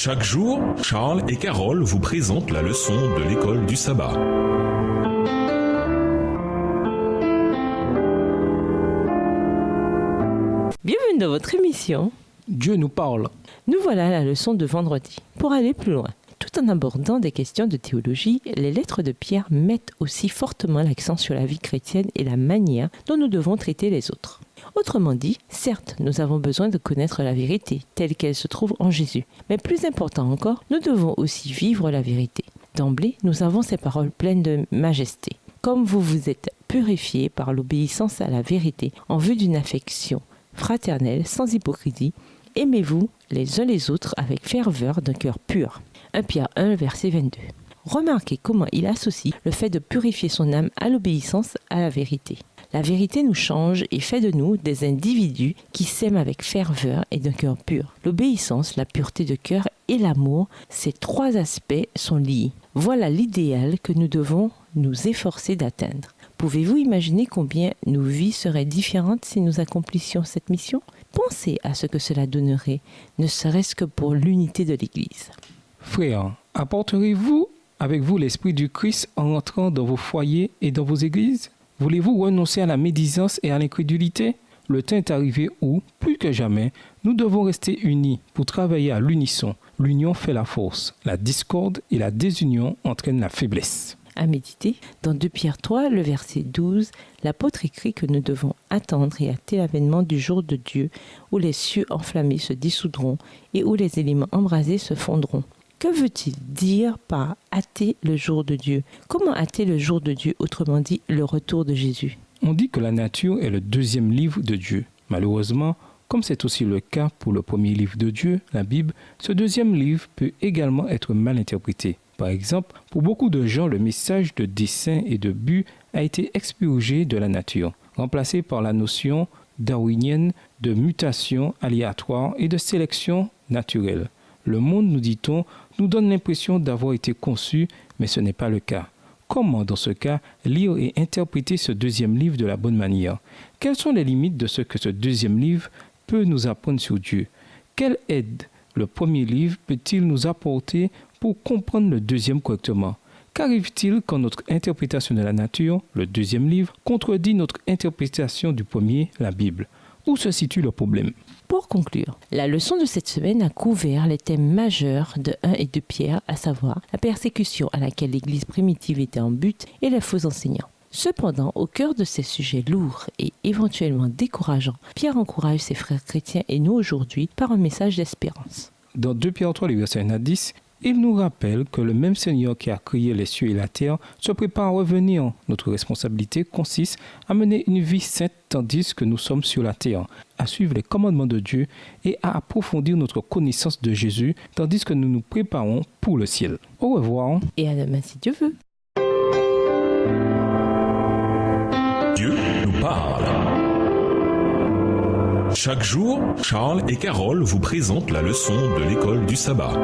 Chaque jour, Charles et Carole vous présentent la leçon de l'école du sabbat. Bienvenue dans votre émission. Dieu nous parle. Nous voilà à la leçon de vendredi. Pour aller plus loin, tout en abordant des questions de théologie, les lettres de Pierre mettent aussi fortement l'accent sur la vie chrétienne et la manière dont nous devons traiter les autres. Autrement dit, certes, nous avons besoin de connaître la vérité telle qu'elle se trouve en Jésus. Mais plus important encore, nous devons aussi vivre la vérité. D'emblée, nous avons ces paroles pleines de majesté. Comme vous vous êtes purifiés par l'obéissance à la vérité en vue d'une affection fraternelle sans hypocrisie, aimez-vous les uns les autres avec ferveur d'un cœur pur. 1 Pierre 1, verset 22. Remarquez comment il associe le fait de purifier son âme à l'obéissance à la vérité. La vérité nous change et fait de nous des individus qui s'aiment avec ferveur et d'un cœur pur. L'obéissance, la pureté de cœur et l'amour, ces trois aspects sont liés. Voilà l'idéal que nous devons nous efforcer d'atteindre. Pouvez-vous imaginer combien nos vies seraient différentes si nous accomplissions cette mission ? Pensez à ce que cela donnerait, ne serait-ce que pour l'unité de l'Église. Frères, apporterez-vous avec vous l'Esprit du Christ en entrant dans vos foyers et dans vos églises ? Voulez-vous renoncer à la médisance et à l'incrédulité ? Le temps est arrivé où, plus que jamais, nous devons rester unis pour travailler à l'unisson. L'union fait la force. La discorde et la désunion entraînent la faiblesse. À méditer, dans 2 Pierre 3, le verset 12, l'apôtre écrit que nous devons attendre et hâter l'avènement du jour de Dieu, où les cieux enflammés se dissoudront et où les éléments embrasés se fondront. Que veut-il dire par hâter le jour de Dieu ? Comment hâter le jour de Dieu, autrement dit le retour de Jésus ? On dit que la nature est le deuxième livre de Dieu. Malheureusement, comme c'est aussi le cas pour le premier livre de Dieu, la Bible, ce deuxième livre peut également être mal interprété. Par exemple, pour beaucoup de gens, le message de dessein et de but a été expurgé de la nature, remplacé par la notion darwinienne de mutation aléatoire et de sélection naturelle. Le monde, nous dit-on, nous donne l'impression d'avoir été conçu, mais ce n'est pas le cas. Comment, dans ce cas, lire et interpréter ce deuxième livre de la bonne manière ? Quelles sont les limites de ce que ce deuxième livre peut nous apprendre sur Dieu ? Quelle aide le premier livre peut-il nous apporter pour comprendre le deuxième correctement? Qu'arrive-t-il quand notre interprétation de la nature, le deuxième livre, contredit notre interprétation du premier, la Bible? Où se situe le problème? Pour conclure, la leçon de cette semaine a couvert les thèmes majeurs de 1 et 2 Pierre, à savoir la persécution à laquelle l'Église primitive était en but et les faux enseignants. Cependant, au cœur de ces sujets lourds et éventuellement décourageants, Pierre encourage ses frères chrétiens et nous aujourd'hui par un message d'espérance. Dans 2 Pierre 3, les versets 1 à 10, il nous rappelle que le même Seigneur qui a créé les cieux et la terre se prépare à revenir. Notre responsabilité consiste à mener une vie sainte tandis que nous sommes sur la terre, à suivre les commandements de Dieu et à approfondir notre connaissance de Jésus tandis que nous nous préparons pour le ciel. Au revoir. Et à demain si Dieu veut. Dieu nous parle. Chaque jour, Charles et Carole vous présentent la leçon de l'école du sabbat.